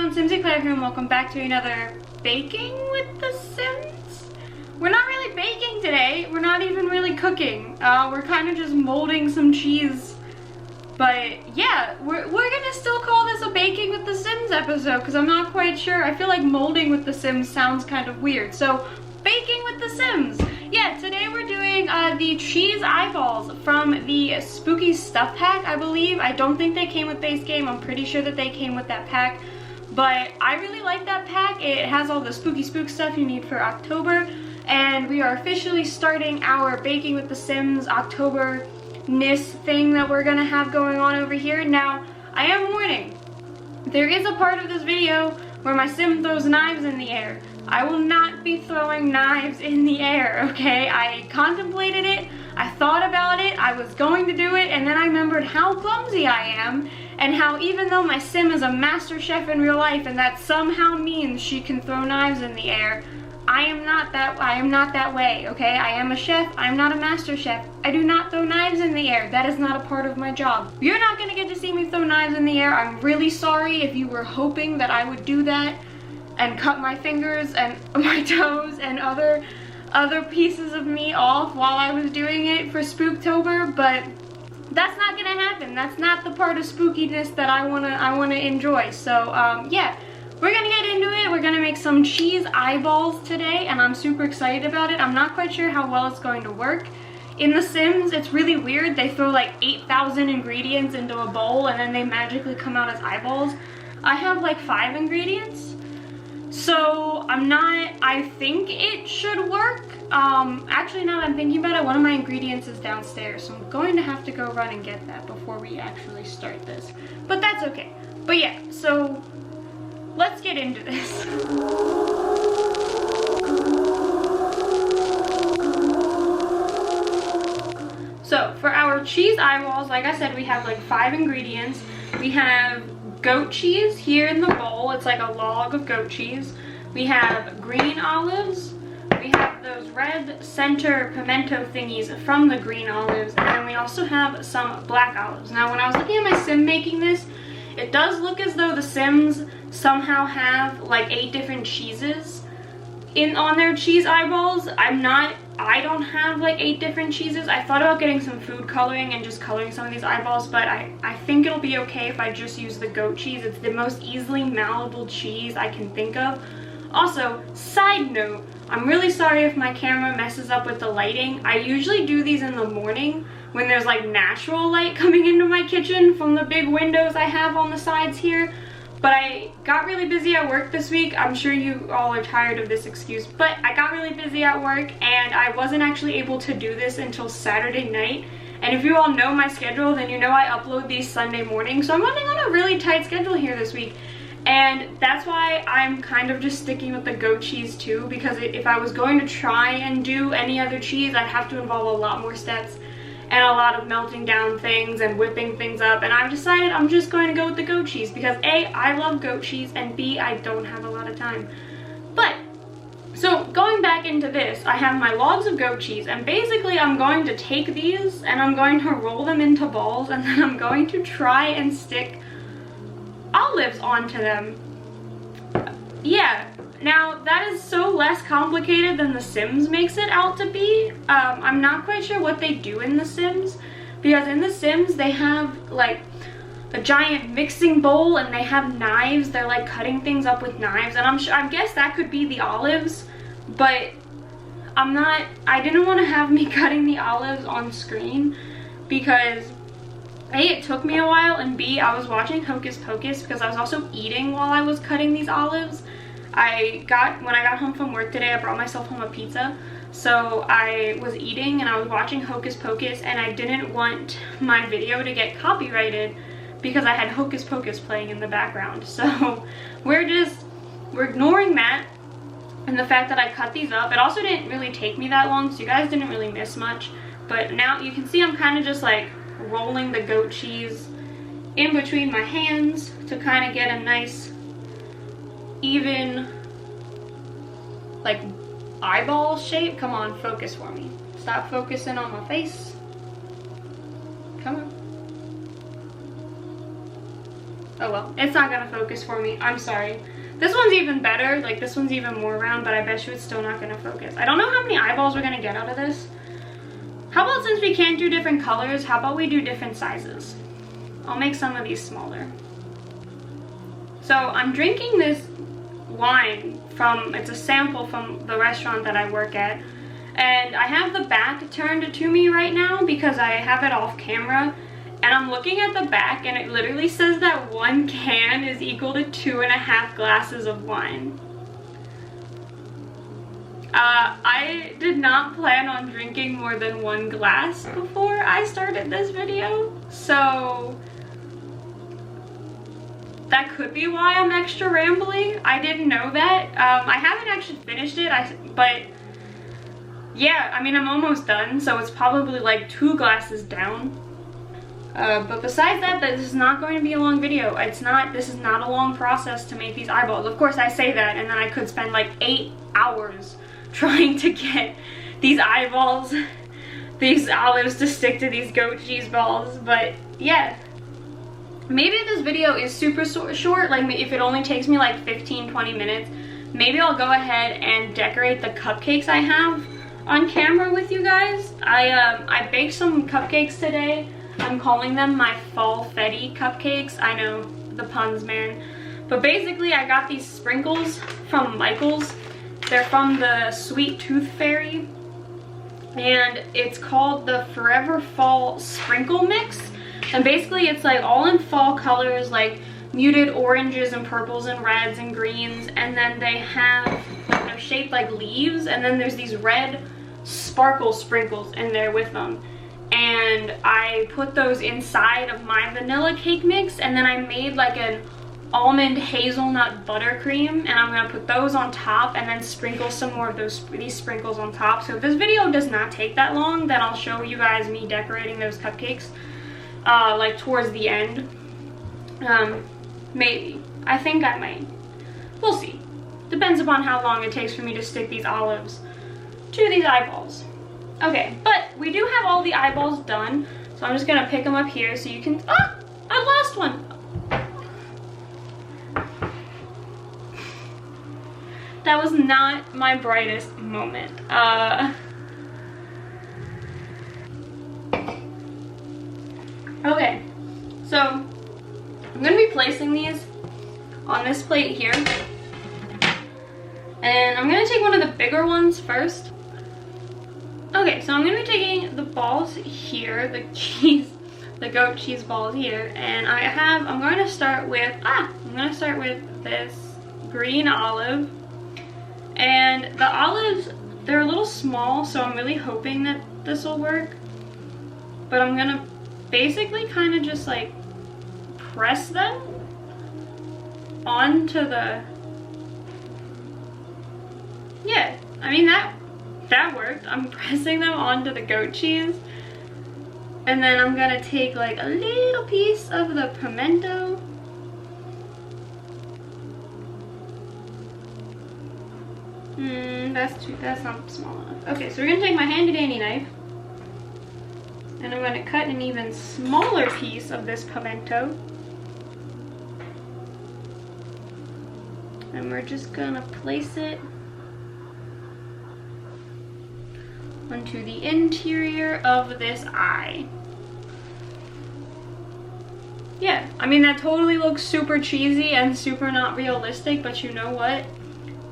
everyone, SimsEclaire here and welcome back to another Baking with the Sims. We're not really baking today, we're not even really cooking. We're kind of just molding some cheese. But yeah, we're gonna still call this a Baking with the Sims episode because I'm not quite sure. I feel like molding with the Sims sounds kind of weird. So, Baking with the Sims. Yeah, today we're doing the cheese eyeballs from the Spooky Stuff Pack, I believe. I don't think they came with base game. I'm pretty sure that they came with that pack. But I really like that pack. It has all the spooky spook stuff you need for October. And we are officially starting our Baking with the Sims October-ness thing that we're gonna have going on over here. Now, I am warning. There is a part of this video where my sim throws knives in the air. I will not be throwing knives in the air, okay? I contemplated it, I thought about it, I was going to do it, and then I remembered how clumsy I am, and how even though my sim is a master chef in real life, and that somehow means she can throw knives in the air, I am not that way, okay? I am a chef, I'm not a master chef. I do not throw knives in the air. That is not a part of my job. You're not gonna get to see me throw knives in the air. I'm really sorry if you were hoping that I would do that and cut my fingers and my toes and other pieces of me off while I was doing it for Spooktober, but that's not gonna happen. That's not the part of spookiness that I wanna enjoy. So yeah, we're gonna get into it. We're gonna make some cheese eyeballs today, and I'm super excited about it. I'm not quite sure how well it's going to work. In The Sims, it's really weird. They throw like 8,000 ingredients into a bowl and then they magically come out as eyeballs. I have like 5 ingredients. So I think it should work. Actually, now that I'm thinking about it, one of my ingredients is downstairs, so I'm going to have to go run and get that before we actually start this. But that's okay. But yeah, so let's get into this. So for our cheese eyeballs, like I said, we have like 5 ingredients. We have goat cheese here in the bowl. It's like a log of goat cheese. We have green olives. We have those red center pimento thingies from the green olives. And then we also have some black olives. Now when I was looking at my sim making this, it does look as though the Sims somehow have like 8 different cheeses on their cheese eyeballs. I don't have like 8 different cheeses. I thought about getting some food coloring and just coloring some of these eyeballs, but I think it'll be okay if I just use the goat cheese. It's the most easily malleable cheese I can think of. Also, side note, I'm really sorry if my camera messes up with the lighting. I usually do these in the morning when there's like natural light coming into my kitchen from the big windows I have on the sides here. But I got really busy at work this week. I'm sure you all are tired of this excuse, but I got really busy at work and I wasn't actually able to do this until Saturday night. And if you all know my schedule, then you know I upload these Sunday morning. So I'm running on a really tight schedule here this week. And that's why I'm kind of just sticking with the goat cheese too, because if I was going to try and do any other cheese, I'd have to involve a lot more steps and a lot of melting down things and whipping things up, and I've decided I'm just going to go with the goat cheese because A, I love goat cheese, and B, I don't have a lot of time. But, so going back into this, I have my logs of goat cheese, and basically I'm going to take these and I'm going to roll them into balls, and then I'm going to try and stick olives onto them. Yeah. Now, that is so less complicated than The Sims makes it out to be. I'm not quite sure what they do in The Sims, because in The Sims they have like a giant mixing bowl and they have knives. They're like cutting things up with knives, and I guess that could be the olives, but I didn't want to have me cutting the olives on screen because A, it took me a while, and B, I was watching Hocus Pocus because I was also eating while I was cutting these olives. When I got home from work today, I brought myself home a pizza. So I was eating and I was watching Hocus Pocus, and I didn't want my video to get copyrighted because I had Hocus Pocus playing in the background. So we're ignoring that and the fact that I cut these up. It also didn't really take me that long, so you guys didn't really miss much. But now you can see I'm kind of just like rolling the goat cheese in between my hands to kind of get a nice even like eyeball shape. Come on, focus for me. Stop focusing on my face. Come on. Oh well, it's not gonna focus for me. I'm sorry. This one's even better. Like, this one's even more round, but I bet you it's still not gonna focus. I don't know how many eyeballs we're gonna get out of this. How about, since we can't do different colors, how about we do different sizes? I'll make some of these smaller. So I'm drinking this wine from, it's a sample from the restaurant that I work at. And I have the back turned to me right now because I have it off camera. And I'm looking at the back and it literally says that 1 can is equal to 2.5 glasses of wine. I did not plan on drinking more than 1 glass before I started this video. So that could be why I'm extra rambly. I didn't know that. I haven't actually finished it, but yeah, I mean, I'm almost done. So it's probably like 2 glasses down. But besides that, this is not going to be a long video. This is not a long process to make these eyeballs. Of course, I say that, and then I could spend like 8 hours trying to get these eyeballs, these olives to stick to these goat cheese balls. But yeah, maybe this video is super short, like if it only takes me like 15-20 minutes, maybe I'll go ahead and decorate the cupcakes I have on camera with you guys. I baked some cupcakes today. I'm calling them my fall fetty cupcakes. I know, the puns, man. But basically, I got these sprinkles from Michael's. They're from the Sweet Tooth Fairy. And it's called the Forever Fall Sprinkle Mix. And basically, it's like all in fall colors, like muted oranges and purples and reds and greens. And then they have, they're shaped like leaves. And then there's these red sparkle sprinkles in there with them. And I put those inside of my vanilla cake mix, and then I made like an almond hazelnut buttercream, and I'm gonna put those on top and then sprinkle some more of these sprinkles on top. So if this video does not take that long, then I'll show you guys me decorating those cupcakes like towards the end. Maybe. I think I might. We'll see. Depends upon how long it takes for me to stick these olives to these eyeballs. Okay, but we do have all the eyeballs done, so I'm just gonna pick them up here so you can, ah, I lost one. That was not my brightest moment. Okay, so I'm gonna be placing these on this plate here, and I'm gonna take one of the bigger ones first. Okay, so I'm gonna be taking the balls here, the goat cheese balls here, and I'm going to start with this green olive. And the olives, they're a little small, so I'm really hoping that this will work. But I'm gonna basically kind of just like press them onto the, yeah, I mean that worked. I'm pressing them onto the goat cheese. And then I'm gonna take like a little piece of the pimento. That's not small enough. Okay, so we're gonna take my handy dandy knife, and I'm gonna cut an even smaller piece of this pimento. And we're just gonna place it onto the interior of this eye. Yeah, I mean, that totally looks super cheesy and super not realistic, but you know what?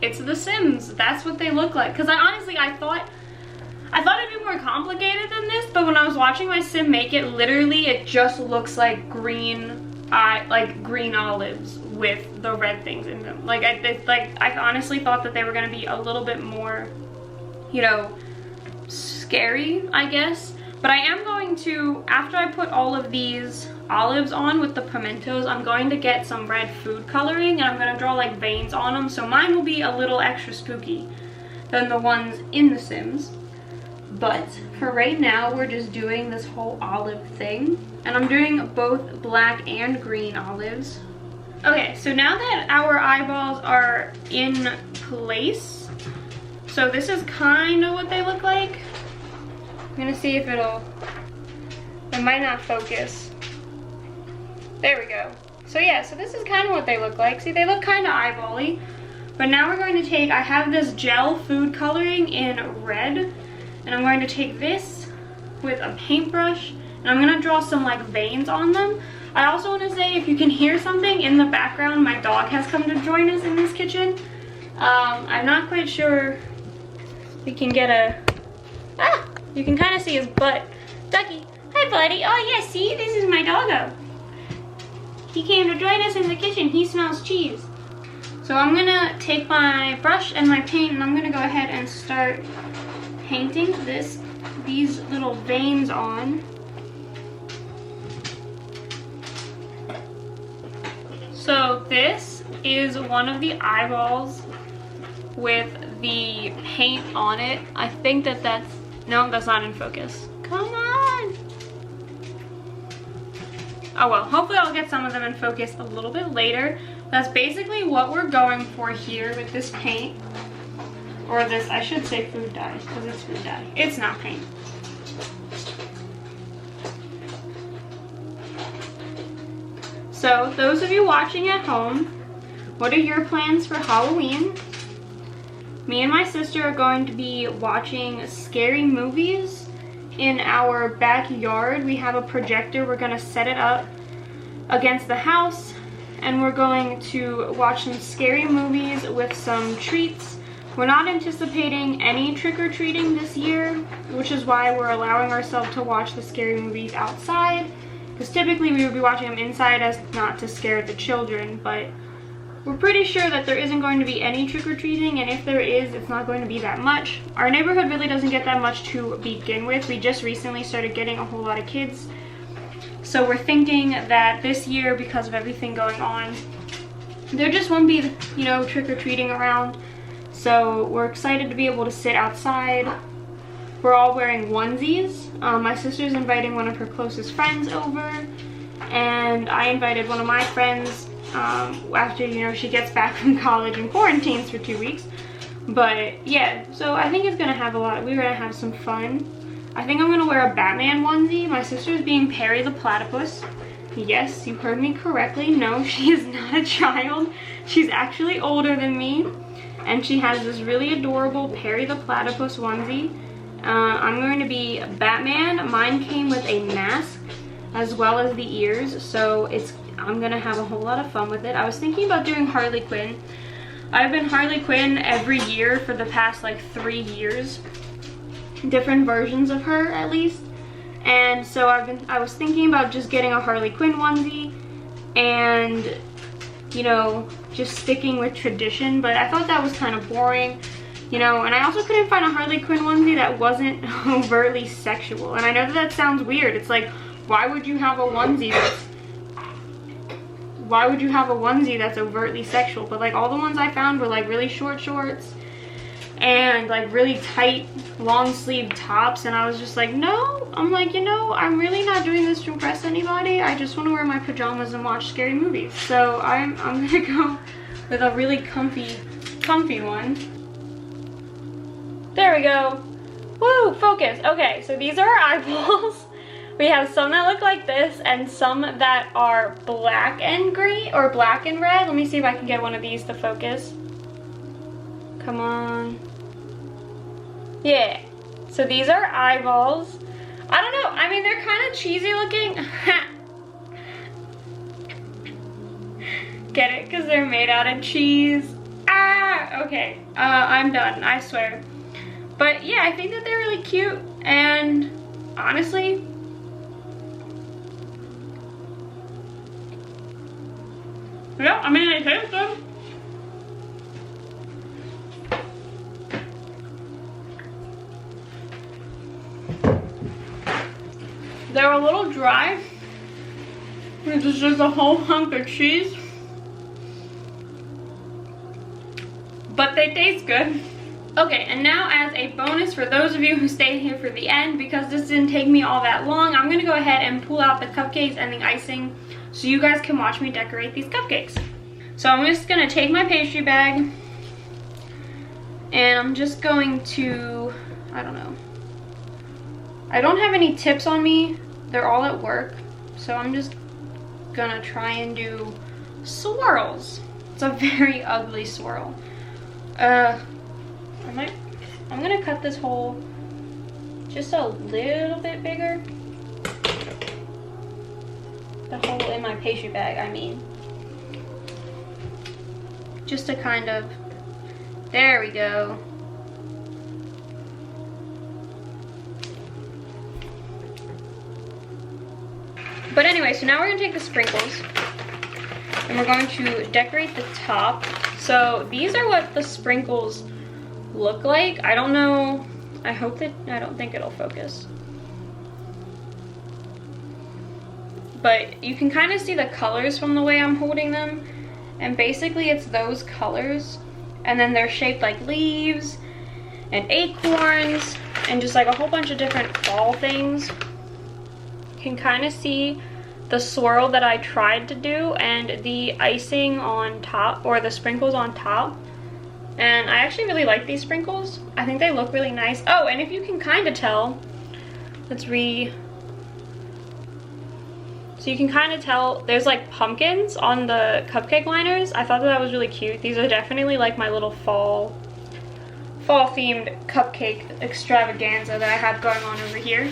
It's The Sims. That's what they look like. Because I thought it'd be more complicated than this, but when I was watching my sim make it, literally it just looks like green olives with the red things in them. Like I honestly thought that they were gonna be a little bit more, you know, scary, I guess. But I am going to, after I put all of these olives on with the pimentos, I'm going to get some red food coloring, and I'm going to draw like veins on them, so mine will be a little extra spooky than the ones in The Sims. But for right now, we're just doing this whole olive thing, and I'm doing both black and green olives. Okay, so now that our eyeballs are in place, so this is kind of what they look like. I'm gonna see if it might not focus. There we go. So yeah, so this is kind of what they look like. See, they look kind of eyeball-y. But now we're going to take, I have this gel food coloring in red, and I'm going to take this with a paintbrush, and I'm going to draw some like veins on them. I also want to say, if you can hear something in the background, my dog has come to join us in this kitchen. I'm not quite sure we can get a, you can kind of see his butt. Ducky, hi buddy. Oh yeah, see, this is my doggo. He came to join us in the kitchen. He smells cheese. So I'm gonna take my brush and my paint, and I'm gonna go ahead and start painting these little veins on. So this is one of the eyeballs with the paint on it. I think that's, no, that's not in focus. Come on. Oh well, hopefully I'll get some of them in focus a little bit later. That's basically what we're going for here with this paint. Or this, I should say food dye, because it's food dye. It's not paint. So, those of you watching at home, what are your plans for Halloween? Me and my sister are going to be watching scary movies in our backyard. We have a projector. We're going to set it up against the house, and we're going to watch some scary movies with some treats. We're not anticipating any trick-or-treating this year, which is why we're allowing ourselves to watch the scary movies outside, because typically we would be watching them inside as not to scare the children, but we're pretty sure that there isn't going to be any trick-or-treating, and if there is, it's not going to be that much. Our neighborhood really doesn't get that much to begin with. We just recently started getting a whole lot of kids. So we're thinking that this year, because of everything going on, there just won't be, you know, trick-or-treating around. So we're excited to be able to sit outside. We're all wearing onesies. My sister's inviting one of her closest friends over, and I invited one of my friends after, you know, she gets back from college and quarantines for 2 weeks. But yeah, so I think it's gonna have we're gonna have some fun. I think I'm gonna wear a Batman onesie. My sister's being Perry the Platypus. Yes, you heard me correctly. No, she is not a child. She's actually older than me, and she has this really adorable Perry the Platypus onesie. I'm going to be Batman. Mine came with a mask as well as the ears, so I'm gonna have a whole lot of fun with it. I was thinking about doing Harley Quinn. I've been Harley Quinn every year for the past like 3 years. Different versions of her at least. And so I was thinking about just getting a Harley Quinn onesie and, you know, just sticking with tradition, but I thought that was kind of boring, you know, and I also couldn't find a Harley Quinn onesie that wasn't overtly sexual. And I know that sounds weird. It's like, why would you have a onesie that's overtly sexual? But like all the ones I found were like really short shorts and like really tight long sleeve tops, and I was just like, no. I'm like, you know, I'm really not doing this to impress anybody. I just want to wear my pajamas and watch scary movies. So I'm gonna go with a really comfy one. There we go. Woo, focus. Okay, so these are our eyeballs. We have some that look like this and some that are black and green or black and red. Let me see if I can get one of these to focus. Come on. Yeah. So these are eyeballs. I don't know. I mean, they're kind of cheesy looking. Get it? Because they're made out of cheese. Ah, okay. I'm done, I swear. But yeah, I think that they're really cute. And honestly, yeah, I mean, they taste good. They're a little dry. This is just a whole hunk of cheese. But they taste good. Okay, and now as a bonus for those of you who stayed here for the end, because this didn't take me all that long, I'm gonna go ahead and pull out the cupcakes and the icing so you guys can watch me decorate these cupcakes. So I'm just gonna take my pastry bag and I'm just going to, I don't know. I don't have any tips on me. They're all at work. So I'm just gonna try and do swirls. It's a very ugly swirl. I'm gonna cut this hole just a little bit bigger. The hole in my pastry bag, I mean. Just to kind of, there we go. But anyway, so now we're gonna take the sprinkles and we're going to decorate the top. So these are what the sprinkles look like. I don't know, I don't think it'll focus. But you can kind of see the colors from the way I'm holding them. And basically it's those colors. And then they're shaped like leaves and acorns and just like a whole bunch of different fall things. You can kind of see the swirl that I tried to do and the icing on top, or the sprinkles on top. And I actually really like these sprinkles. I think they look really nice. Oh, and if you can kind of tell, so you can kind of tell there's like pumpkins on the cupcake liners. I thought that was really cute. These are definitely like my little fall themed cupcake extravaganza that I have going on over here.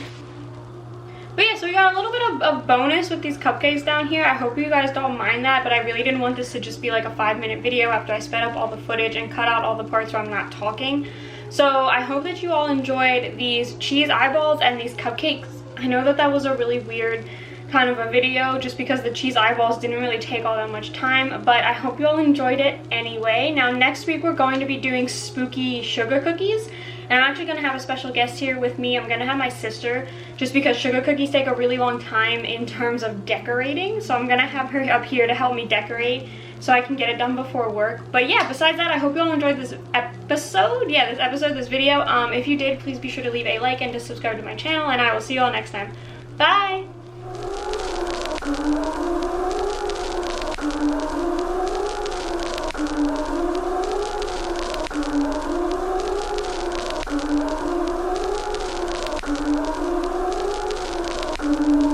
But yeah, so we got a little bit of bonus with these cupcakes down here. I hope you guys don't mind that, but I really didn't want this to just be like a 5-minute video after I sped up all the footage and cut out all the parts where I'm not talking. So I hope that you all enjoyed these cheese eyeballs and these cupcakes. I know that that was a really weird kind of a video just because the cheese eyeballs didn't really take all that much time, but I hope you all enjoyed it anyway. Now next week we're going to be doing spooky sugar cookies, and I'm actually going to have a special guest here with me. I'm going to have my sister, just because sugar cookies take a really long time in terms of decorating, so I'm going to have her up here to help me decorate so I can get it done before work. But yeah, besides that, I hope you all enjoyed this episode. Yeah, this video. If you did, please be sure to leave a like and to subscribe to my channel, and I will see you all next time. Bye! Thank you.